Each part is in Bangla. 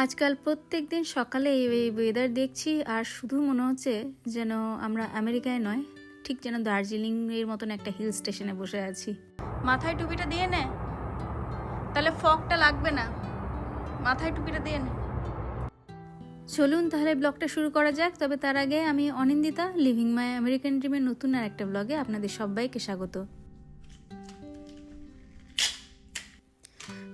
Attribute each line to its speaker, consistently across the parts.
Speaker 1: আজকাল প্রত্যেক দিন সকালে এই ওয়েদার দেখছি আর শুধু মনে হচ্ছে যেন আমরা আমেরিকায় নয়, ঠিক যেন দার্জিলিং এর মতন একটা হিল স্টেশনে বসে আছি। মাথায় টুপিটা দিয়ে নে, তাহলে ফগটা লাগবে না। মাথায় টুপিটা দিয়ে নে। চলুন তাহলে ব্লগটা শুরু করা যাক। তবে তার আগে আমি অনিন্দিতা, লিভিং মাই আমেরিকান ড্রিমের নতুন আর একটা ব্লগে আপনাদের সবাইকে স্বাগত।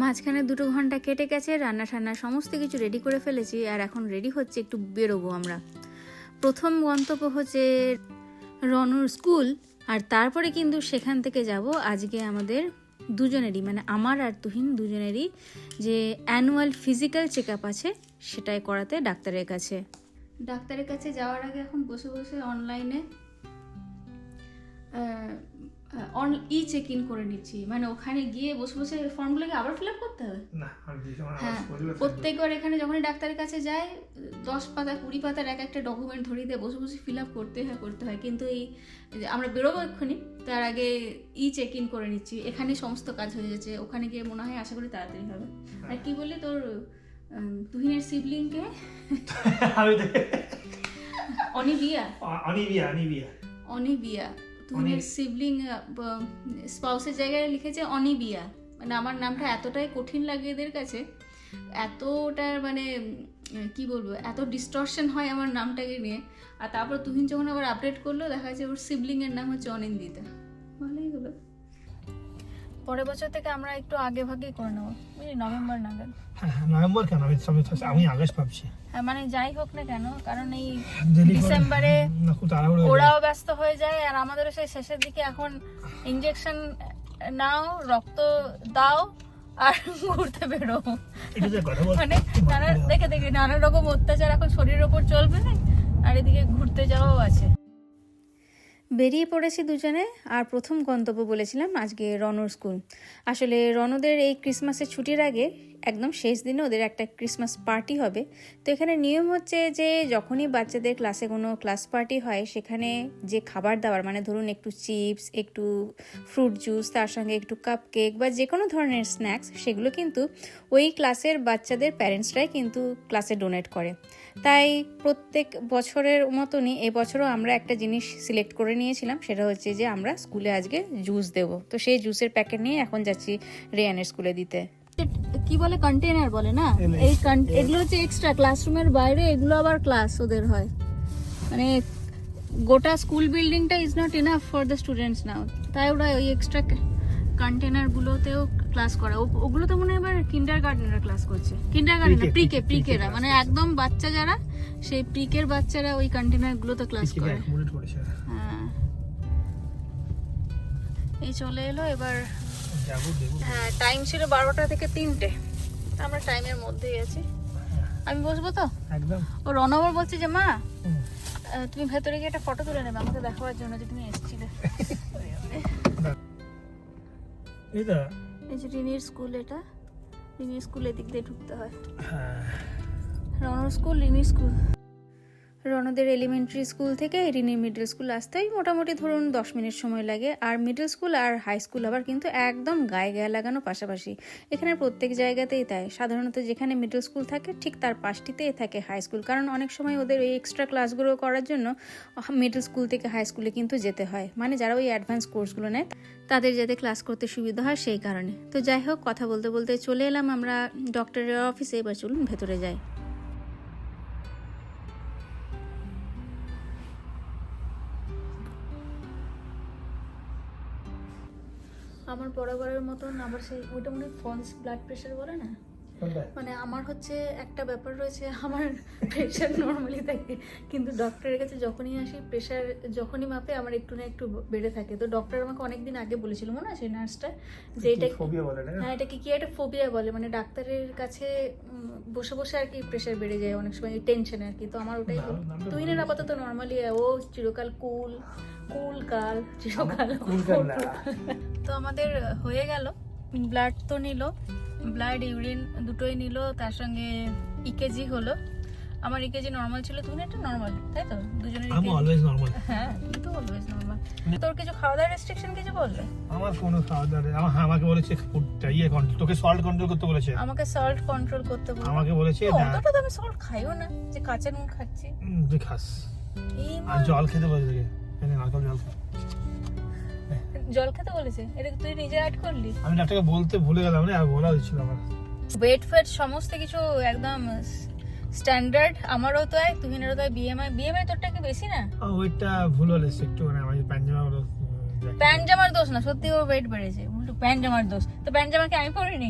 Speaker 1: মাঝখানে 2 ঘন্টা কেটে গেছে, রান্না ঠান্না সমস্ত কিছু রেডি করে ফেলেছি আর এখন রেডি হচ্ছে একটু বেরোবো আমরা। প্রথম গন্তব্য হচ্ছে রনুর স্কুল, আর তারপরে কিন্তু সেখান থেকে যাব আজকে আমাদের দুজনেরই, মানে আমার আর তুহিন দুজনেরই যে অ্যানুয়াল ফিজিক্যাল চেক আপ আছে সেটাই করাতে ডাক্তারের কাছে। ডাক্তারের কাছে যাওয়ার আগে এখন বসে বসে অনলাইনে ই চেক ইন করে নিচ্ছি, মানে ওখানে গিয়ে বসে বসে ফর্মগুলোকে আবার ফিল আপ করতে হবে না। হ্যাঁ, প্রত্যেকবার এখানে যখনই ডাক্তারের কাছে যায় 10 পাতা 20 পাতার এক একটা ডকুমেন্ট ধরিয়ে দিয়ে বসে বসে ফিল আপ করতে হয়। কিন্তু এই আমরা বেরোবো এক্ষুনি, তার আগে ই চেক ইন করে নিচ্ছি। এখানে সমস্ত কাজ হয়ে যাচ্ছে, ওখানে গিয়ে মনে হয় আশা করি তাড়াতাড়ি হবে। আর কি বললি তোর তুহিনের সিবলিংকে অনিবিয়া তুহিনের সিবলিং স্পাউসের জায়গায় লিখেছে অনিবিয়া। মানে আমার নামটা এতটাই কঠিন লাগে এদের কাছে, এতটা মানে কি বলবো, এত ডিস্টরশন হয় আমার নামটাকে নিয়ে। আর তারপর তুহিন যখন আবার আপডেট করলো দেখা যাচ্ছে ওর সিবলিং এর নাম হচ্ছে অনিন্দিতা। ভালোই হলো। পরের বছর থেকে আমরা একটু আগে ভাগেই করে নেবো, বুঝলি, নভেম্বর নাগাদ।
Speaker 2: নভেম্বর কেন, আমি আগস্ট ভাবছি।
Speaker 1: হ্যাঁ, মানে যাই হোক না কেন, কারণ এই ডিসেম্বরে ওরাও ব্যস্ত হয়ে যায় আর আমাদেরও সেই শেষের দিকে এখন ইনজেকশন নাও, রক্ত দাও আর ঘুরতে বেরো। মানে দেখে নানা রকম অত্যাচার এখন শরীরের ওপর চলবে না, আর এদিকে ঘুরতে যাওয়াও আছে। বেরিয়ে পড়েছি দুজনে, আর প্রথম গন্তব্য বলেছিলাম আজকে রনুর স্কুল। আসলে রনুদের এই ক্রিসমাসের ছুটির আগে একদম শেষ দিনে ওদের একটা ক্রিসমাস পার্টি হবে। তো এখানে নিয়ম হচ্ছে যে যখনই বাচ্চাদের ক্লাসে কোনো ক্লাস পার্টি হয় সেখানে যে খাবার দাবার, মানে ধরুন একটু চিপস, একটু ফ্রুট জুস, তার সঙ্গে একটু কাপ কেক বা যে কোনো ধরনের স্ন্যাক্স, সেগুলো কিন্তু ওই ক্লাসের বাচ্চাদের প্যারেন্টসরাই কিন্তু ক্লাসে ডোনেট করে। তাই প্রত্যেক বছরের মতনই এবছরও আমরা একটা জিনিস সিলেক্ট করে নিয়েছিলাম, সেটা হচ্ছে যে আমরা স্কুলে আজকে জুস দেব। তো সেই জুসের প্যাকেট নিয়ে এখন যাচ্ছি রেয়ানের স্কুলে দিতে। কি বলে, কন্টেনার বলে না, এই এগুলো হচ্ছে এক্সট্রা ক্লাসরুমের বাইরে, এগুলো আবার ক্লাস ওদের হয়। মানে গোটা স্কুল বিল্ডিংটা is not enough for the students now, তাই ওরা ওই এক্সট্রা কন্টেনারগুলোতেও ক্লাস করে। ওগুলো তো মনে হয় এবার কিন্ডারগার্টেনরা ক্লাস করছে, কিন্ডারগার্টেন প্রিকেরা, মানে একদম বাচ্চা যারা, সেই প্রিকের বাচ্চারা ওই কন্টেনারগুলোতে ক্লাস করে। হ্যাঁ, এই চলে এলো এবার। হ্যাঁ, টাইম ছিল 12টা থেকে 3টে, আমরা টাইমের মধ্যেই আছি। আমি বসবো তো একদম। ও রনবর বলছে যে মা তুমি ভেতরে গিয়ে একটা ফটো তুলে নেবে আমাকে দেখাবার জন্য যে তুমি এসেছিলে। এই যে রিনির স্কুল, এটা রিনির স্কুল, এদিক দিয়ে ঢুকতে হয়। রনর স্কুল, রিনির স্কুল। রনদের এলিমেন্টারি স্কুল থেকে রিনির মিডল স্কুল আসতেই মোটামুটি ধরুন 10 মিনিট সময় লাগে। আর মিডল স্কুল আর হাই স্কুল আবার কিন্তু একদম গায়ে লাগানো পাশাপাশি। এখানে প্রত্যেক জায়গাতেই তাই, সাধারণত যেখানে মিডল স্কুল থাকে ঠিক তার পাশটিতেই থাকে হাই স্কুল, কারণ অনেক সময় ওদের ওই এক্সট্রা ক্লাসগুলো করার জন্য মিডল স্কুল থেকে হাই স্কুলে কিন্তু যেতে হয়, মানে যারা ওই অ্যাডভান্স কোর্সগুলো নেয় তাদের যাতে ক্লাস করতে সুবিধা হয় সেই কারণে। তো যাই হোক, কথা বলতে বলতে চলে এলাম আমরা ডক্টরের অফিসে। এবার চলুন ভেতরে যাই। আমার বরাবরের মতন আবার সেই ওইটা মনে হয় ফলস ব্লাড প্রেশার বলে না, মানে আমার হচ্ছে একটা ব্যাপার রয়েছে, আমার প্রেশার নর্মালি থাকে কিন্তু ডক্টরের কাছে যখনই আসি প্রেশার যখনই মাপে আমার একটু না একটু বেড়ে থাকে। তো ডক্টর আমাকে অনেকদিন আগে বলেছিল, মনে আছে নার্সটা, যে এটা ফোবিয়া বলে না, হ্যাঁ এটাকে কি একটা ফোবিয়া বলে, মানে ডাক্তারের কাছে বসে বসে আর কি প্রেশার বেড়ে যায় অনেক সময় টেনশন আর কি। তো আমার ওটাই হলো। তুহিনের আপাতত নর্মালি ও চিরকাল কুল কাল চিরকাল। তো আমাদের হয়ে গেল, ব্লাড তো নিল, ব্লাড ইউরিন দুটোই নিল, তার সঙ্গে ইকেজি হলো। আমার ইকেজি নর্মাল ছিল, তুমি একটা নর্মাল, তাই তো? দুজনের
Speaker 2: আমি অলওয়েজ নরমাল।
Speaker 1: হ্যাঁ, তুই তো অলওয়েজ নর্মাল। তোর কিছু খাওয়া দাওয়ার রেস্ট্রিকশন কিছু বললে?
Speaker 2: আমার কোনো খাওয়া দাওয়া আমাকে বলেছে ফুডটা কন্ট্রোল, তোকে সল্ট কন্ট্রোল করতে বলেছে।
Speaker 1: আমাকে সল্ট কন্ট্রোল করতে বলেছে।
Speaker 2: আমাকে বলেছে
Speaker 1: অতটা তো আমি সল্ট খাইও না, যে কাঁচা নুন খাচ্ছি।
Speaker 2: তুই খাস।
Speaker 1: এই
Speaker 2: আর জল খেতে বলেছে তোকে, নারকেল জল খা।
Speaker 1: জল খেতে বলেছে, এটা তুই নিজে অ্যাড করলি?
Speaker 2: আমি ডাক্তারকে বলতে ভুলে গেলাম না, আর বলা হচ্ছিল আমার।
Speaker 1: ওয়েট ফেট সমস্ত কিছু একদম স্ট্যান্ডার্ড। আমারও তো হয়, তুহিনেরও তো হয়। বিএমআই তোরটা কি বেশি না?
Speaker 2: ওয়েটটা ভুল হলে একটু, মানে আমার
Speaker 1: প্যান্ট জামার দোষ না, সত্যি ওর ওয়েট বেড়েছে, উল্টো প্যান্ট জামার দোষ। তো প্যান্ট জামাকে আমি পরিনি।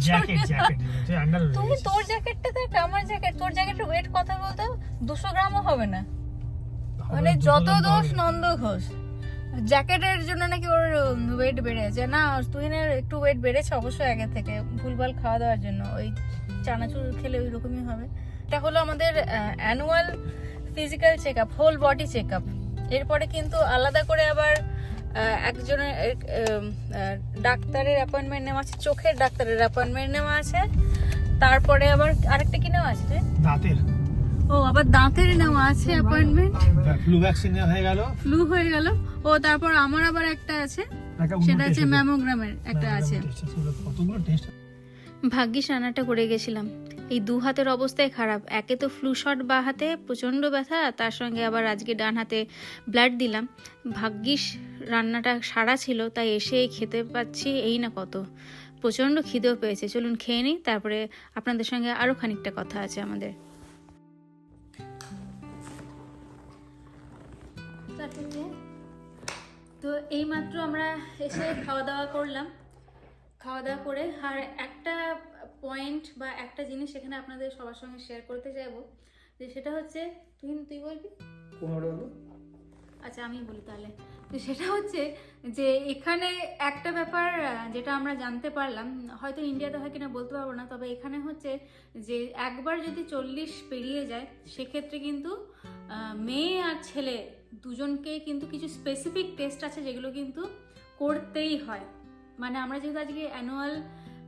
Speaker 2: Jacket under.
Speaker 1: তুমি তোর জ্যাকেটটা দেখ, আমার জ্যাকেট, তোর জ্যাকেটের ওয়েট কথা বলতে 200 গ্রামও হবে না, মানে যত দোষ নন্দ ঘোষ। জ্যাকেটের জন্য নাকি ওর ওয়েট বেড়েছে। না, তুহিনের একটু ওয়েট বেড়েছে অবশ্যই আগে থেকে, ভুলভাল খাওয়া দাওয়ার জন্য। ওই চানাচুর খেলে ওই রকমই হবে। এটা হলো আমাদের annual physical check up, whole body check up. এরপরে কিন্তু আলাদা করে আবার একজনের ডাক্তারের অ্যাপয়েন্টমেন্ট নেওয়া আছে, চোখের ডাক্তারের অ্যাপয়েন্টমেন্ট নেওয়া আছে। তারপরে আবার আরেকটা কি নেওয়া আছে?
Speaker 2: দাঁতের।
Speaker 1: ও, আবার দাঁতের নেওয়া আছে অ্যাপয়েন্টমেন্ট।
Speaker 2: ফ্লু ভ্যাকসিন হয়ে গেল।
Speaker 1: ফ্লু হয়ে গেল। ও, তারপর আমার আবার একটা আছে, সেটা হচ্ছে ম্যামোগ্রামের একটা আছে।
Speaker 2: কতগুলো টেস্ট।
Speaker 1: ভাগ্যিস রান্নাটা করে গেছিলাম। এই 2 হাতের অবস্থায় খারাপ। একে তো ফ্লু শট বা হাতে প্রচণ্ড ব্যথা, তার সঙ্গে আবার আজকে ডান হাতে ব্লাড দিলাম। ভাগ্যিস রান্নাটা সারা ছিল, তাই এসে খেতে পাচ্ছি। এই না কত প্রচণ্ড খিদেও পেয়েছে। চলুন খেয়ে নিই, তারপরে আপনাদের সঙ্গে আরও খানিকটা কথা আছে আমাদের। তো এইমাত্র আমরা এসে খাওয়া দাওয়া করলাম। খাওয়া দাওয়া করে আর একটা পয়েন্ট বা একটা জিনিস এখানে আপনাদের সবার সঙ্গে শেয়ার করতে চাইবো, যে সেটা হচ্ছে, তুই বলবি? আচ্ছা, আমি বলি তাহলে। তো সেটা হচ্ছে যে এখানে একটা ব্যাপার যেটা আমরা জানতে পারলাম, হয়তো ইন্ডিয়াতে হয় কিনা বলতে পারবো না, তবে এখানে হচ্ছে যে একবার যদি 40 পেরিয়ে যায়, সেক্ষেত্রে কিন্তু মেয়ে আর ছেলে দুজনকেই কিন্তু কিছু স্পেসিফিক টেস্ট আছে যেগুলো কিন্তু করতেই হয়। মানে আমরা যেহেতু আজকে অ্যানুয়াল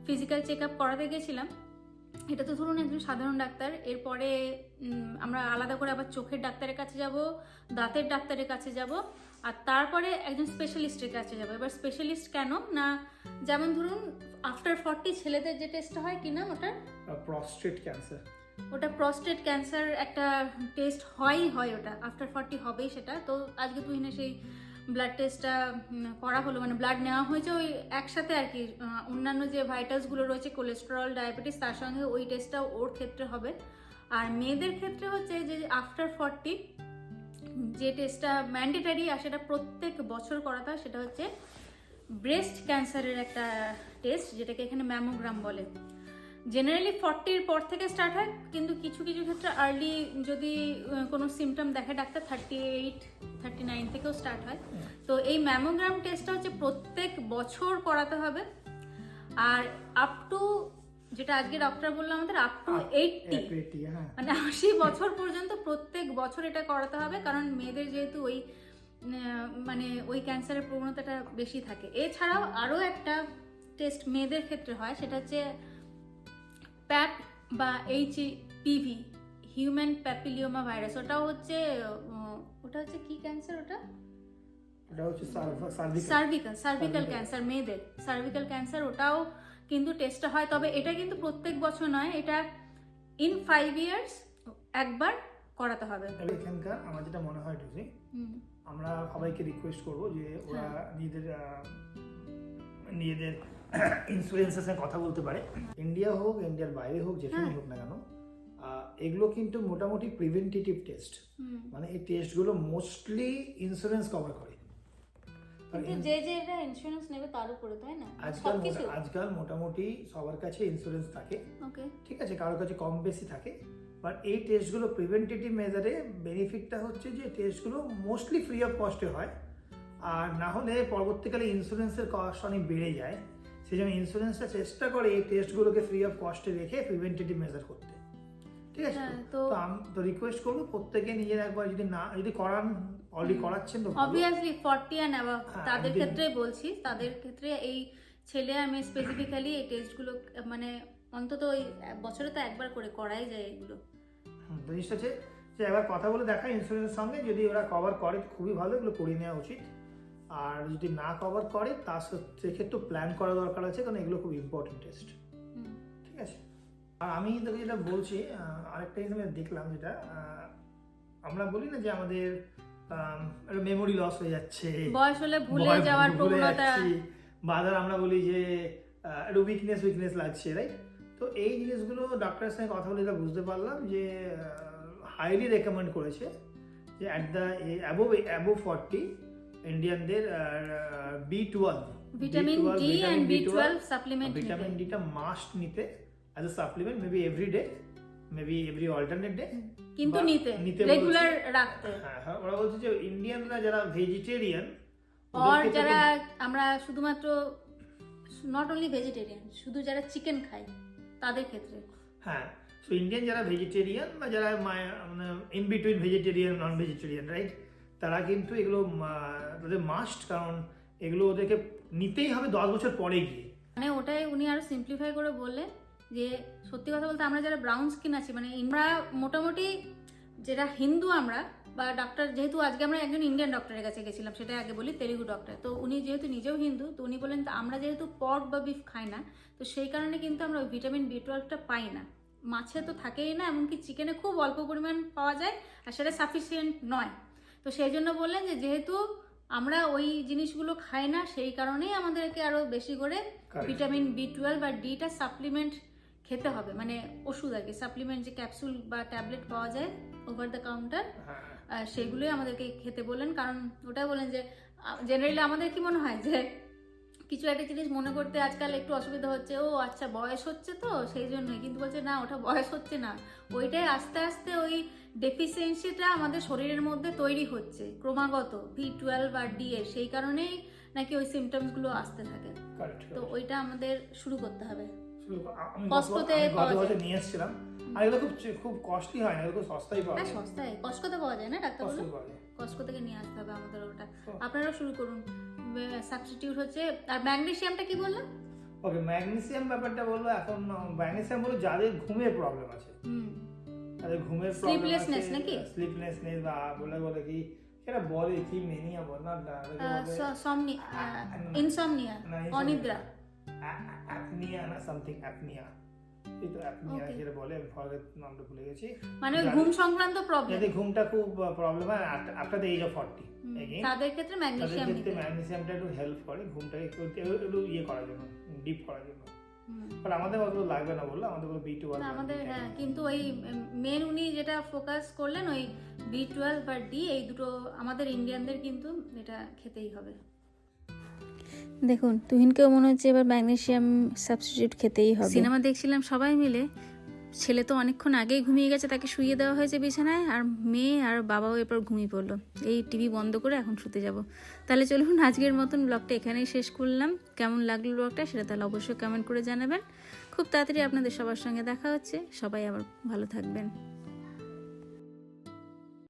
Speaker 1: ফিজিক্যাল চেক আপ করাতে গেছিলাম, এটা তো ধরুন একজন সাধারণ ডাক্তার, এরপরে আমরা আলাদা করে আবার চোখের ডাক্তারের কাছে যাব, দাঁতের ডাক্তারের কাছে যাব, আর তারপরে একজন স্পেশালিস্টের কাছে যাব। এবার স্পেশালিস্ট কেন না, যেমন ধরুন আফটার 40 ছেলেদের যে টেস্টটা হয়, কি নাম ওটা?
Speaker 2: Prostate cancer.
Speaker 1: ওটা প্রস্টেট ক্যান্সার একটা টেস্ট হয় ওটা আফটার 40 হবেই সেটা। তো আজকে তুহিনে সেই ব্লাড টেস্টটা করা হলো, মানে ব্লাড নেওয়া হয়েছে ওই একসাথে আর কি। অন্যান্য যে ভাইটালসগুলো রয়েছে, কোলেস্টেরল, ডায়াবেটিস, তার সঙ্গে ওই টেস্টটা ওর ক্ষেত্রে হবে। আর মেয়েদের ক্ষেত্রে হচ্ছে যে আফটার 40 যে টেস্টটা ম্যান্ডেটারি আর সেটা প্রত্যেক বছর করাতে হয়, সেটা হচ্ছে ব্রেস্ট ক্যান্সারের একটা টেস্ট, যেটাকে এখানে ম্যামোগ্রাম বলে। জেনারেলি 40-র পর থেকে স্টার্ট হয়, কিন্তু কিছু কিছু ক্ষেত্রে আর্লি যদি কোনো সিমটম দেখে ডাক্তার, 38-39 থেকেও স্টার্ট হয়। তো এই ম্যামোগ্রাম টেস্টটা হচ্ছে প্রত্যেক বছর করাতে হবে। আর আপ টু, যেটা আজকে ডক্টর বললো আমাদের, আপ টু 80, মানে 80 বছর পর্যন্ত প্রত্যেক বছর এটা করাতে হবে, কারণ মেয়েদের যেহেতু ওই মানে ওই ক্যান্সারের প্রবণতাটা বেশি থাকে। এছাড়াও আরও একটা টেস্ট মেয়েদের ক্ষেত্রে হয়, সেটা হচ্ছে প্যাপ বা HPV, হিউম্যান প্যাপিলিওমা ভাইরাস। ওটা হচ্ছে কি ক্যান্সার? ওটা হচ্ছে সার্ভিক্যাল ক্যান্সার, মেয়েদের সার্ভিক্যাল ক্যান্সার। ওটাও কিন্তু টেস্টটা হয়, তবে এটা কিন্তু প্রত্যেক বছর নয়, এটা ইন 5 ইয়ার্স একবার করাতে হবে।
Speaker 2: এখানকার আমার যেটা মনে হয় টুসি, আমরা সবাইকে রিকোয়েস্ট করবো যে ওরা নিজেদের ইন্স্যুরেন্সের সঙ্গে কথা বলতে পারে। ইন্ডিয়া হোক, ইন্ডিয়ার বাইরে হোক, যেখানে হোক না কেন, এগুলো কিন্তু মোটামুটি প্রিভেন্টিভ টেস্ট। মানে এই টেস্টগুলো মোস্টলি ইন্স্যুরেন্স কভার করে।
Speaker 1: যে এটা ইন্স্যুরেন্স নেবে তার উপরে, তাই না?
Speaker 2: আজকাল মোটামুটি সবার কাছে ইন্স্যুরেন্স থাকে, ঠিক আছে, কারোর কাছে কম বেশি থাকে। বাট এই টেস্টগুলো প্রিভেন্টিভ মেজারে বেনিফিটটা হচ্ছে যে টেস্টগুলো মোস্টলি ফ্রি অফ কস্টে হয়। আর না হলে পরবর্তীকালে ইন্স্যুরেন্সের কস্ট অনেক বেড়ে যায়। সেই জন্য ইন্স্যুরেন্সটা চেষ্টা করে এই টেস্টগুলোকে ফ্রি অফ কস্টে রেখে প্রিভেন্টিভ মেজার করতে, ঠিক আছে? তো আমি তো রিকোয়েস্ট করবো প্রত্যেকে নিজের একবার যদি করান, অলরেডি করাচ্ছেন তো
Speaker 1: অবভিয়াসলি 40 অ্যান্ড অ্যাবাভ তাদের ক্ষেত্রে বলছি, তাদের ক্ষেত্রে এই ছেলে আর মেয়ে স্পেসিফিক্যালি এই টেস্টগুলো মানে অন্তত ওই বছরে তো একবার করে করাই যায় এগুলো।
Speaker 2: তো জিনিসটা হচ্ছে যে একবার কথা বলে দেখা ইন্স্যুরেন্সের সঙ্গে, যদি ওরা কভার করে খুবই ভালো, এগুলো করিয়ে নেওয়া উচিত। আর যদি না কভার করে তার সেক্ষেত্রে প্ল্যান করা দরকার আছে, কারণ এগুলো খুব ইম্পর্টেন্ট টেস্ট। ঠিক আছে। আর আমি তোকে যেটা বলছি, আরেকটা জিনিস আমি দেখলাম, যেটা আমরা বলি না যে আমাদের মেমোরি লস হয়ে যাচ্ছে,
Speaker 1: বয়স হলে ভুলে যাওয়ার প্রবণতা,
Speaker 2: বা ধর আমরা বলি যে একটু উইকনেস লাগছে, রাইট? তো এই জিনিসগুলো ডাক্তারের সঙ্গে কথা বলে বুঝতে পারলাম যে হাইলি রেকমেন্ড করেছে যে অ্যাট দ্য অ্যাবোভ 40 ইন্ডিয়ানদের B12
Speaker 1: vitamin D and B12 supplement,
Speaker 2: vitamin ডিটা মাস্ট নিতে as a supplement, maybe every day, maybe every alternate day,
Speaker 1: কিন্তু নিতে রেগুলার রাখতে।
Speaker 2: হ্যাঁ, ওরা বলছে যে ইন্ডিয়ানরা যারা ভেজিটেরিয়ান,
Speaker 1: আর যারা আমরা শুধুমাত্র নট অনলি ভেজিটেরিয়ান, শুধু যারা চিকেন খায় তাদের ক্ষেত্রে,
Speaker 2: হ্যাঁ, সো ইন্ডিয়ান যারা ভেজিটেরিয়ান বা যারা মানে in between vegetarian non vegetarian, right, তারা কিন্তু এগুলো তাদের মাস্ট, কারণ এগুলো ওদেরকে নিতেই হবে 10 বছর পরে গিয়ে।
Speaker 1: মানে ওটাই উনি আরো সিম্পলিফাই করে বললেন যে সত্যি কথা বলতে আমরা যারা ব্রাউন স্কিন আছি, মানে আমরা মোটামুটি যেটা হিন্দু আমরা, বা ডক্টর, যেহেতু আজকে আমরা একজন ইন্ডিয়ান ডক্টরের কাছে গেছিলাম, সেটা আগে বলি, তেলুগু ডক্টর, তো উনি যেহেতু নিজেও হিন্দু, তো উনি বলেন আমরা যেহেতু পর্ক বা বিফ খাই না, তো সেই কারণে কিন্তু আমরা ওই ভিটামিন B12টা পাই না। মাছে তো থাকেই না, এমনকি চিকেনে খুব অল্প পরিমাণ পাওয়া যায়, আর সেটা সাফিসিয়েন্ট নয়। তো সেই জন্য বললেন যে যেহেতু আমরা ওই জিনিসগুলো খাই না, সেই কারণেই আমাদেরকে আরো বেশি করে ভিটামিন B12 আর ডিটা সাপ্লিমেন্ট খেতে হবে, মানে ওষুধ আর কি, সাপ্লিমেন্ট যে ক্যাপসুল বা ট্যাবলেট পাওয়া যায় ওভার দ্য কাউন্টার, সেগুলোই আমাদেরকে খেতে বললেন। কারণ ওটাই বলেন যে জেনারেলি আমাদের কি মনে হয় যে কিছু একটা জিনিস মনে করতে আজকাল একটু অসুবিধা হচ্ছে, ও আচ্ছা বয়স হচ্ছে তো সেই জন্যই, কিন্তু বলছে না, ওটা বয়স হচ্ছে না, ওইটাই আস্তে আস্তে ওই ডেফিসিয়েন্সিটা আমাদের শরীরের মধ্যে তৈরি হচ্ছে ক্রমাগত B12 আর ডি এর, সেই কারণেই নাকি ওই সিমটমসগুলো আসতে থাকে। তো ওইটা আমাদের শুরু করতে হবে। কষ্টতে
Speaker 2: নিয়ে এসেছিলাম, আর এগুলো খুব কস্টলি হয় না, এগুলো সস্তায় পাওয়া যায়।
Speaker 1: সস্তায় কষ্টতে পাওয়া যায় না ডাক্তার বলে, কষ্ট থেকে নিয়ে আসতে হবে আমাদের ওটা। আপনারাও শুরু করুন। সাবস্টিটিউট হচ্ছে, আর ম্যাগনেসিয়ামটা কি বললাম?
Speaker 2: ওকে, ম্যাগনেসিয়াম ব্যাপারটা বলবো এখন। ম্যাগনেসিয়াম হলো যাদের ঘুমের প্রবলেম আছে, তাদের ঘুমের
Speaker 1: স্লিপলেসনেস নাকি,
Speaker 2: স্লিপলেসনেস বা বলে কি সেটা বলে কি মেনিয়া বল না,
Speaker 1: ইনসমনিয়া, অনিদ্রা,
Speaker 2: অ্যাপনিয়া না সামথিং, অ্যাপনিয়া, এই তো অ্যাপনিয়া যেটা বলে, আমি নামটা ভুলে গেছি,
Speaker 1: মানে ঘুম সংক্রান্ত প্রবলেম,
Speaker 2: যদি ঘুমটা খুব প্রবলেম হয় আফটার দ্য এজ অফ 40,
Speaker 1: তাদের ক্ষেত্রে
Speaker 2: ম্যাগনেসিয়ামটা একটু হেল্প করে ঘুমটাকে একটু ইয়ে করার জন্য, ডিপ করার জন্য। বাট আমাদের অতটা লাগবে না বললো, আমাদের বলে B12
Speaker 1: আমাদের, হ্যাঁ, কিন্তু ওই মেন উনি যেটা ফোকাস করলেন ওই B12 আর ডি, এই দুটো আমাদের ইন্ডিয়ানদের কিন্তু এটা খেতেই হবে। দেখুন, তুহিনকেও মনে হচ্ছে এবার ম্যাগনেসিয়াম সাবস্টিটিউট খেতেই হবে। সিনেমা দেখছিলাম সবাই মিলে, ছেলে তো অনেকক্ষণ আগেই ঘুমিয়ে গেছে, তাকে শুইয়ে দেওয়া হয়েছে বিছানায়, আর মেয়ে আর বাবাও এরপর ঘুমিয়ে পড়লো। এই টিভি বন্ধ করে এখন শুতে যাব। তাহলে চলুন, আজকের মতন ব্লগটা এখানেই শেষ করলাম। কেমন লাগলো ব্লগটা সেটা তাহলে অবশ্যই কমেন্ট করে জানাবেন। খুব তাড়াতাড়ি আপনাদের সবার সঙ্গে দেখা হচ্ছে। সবাই আবার ভালো থাকবেন।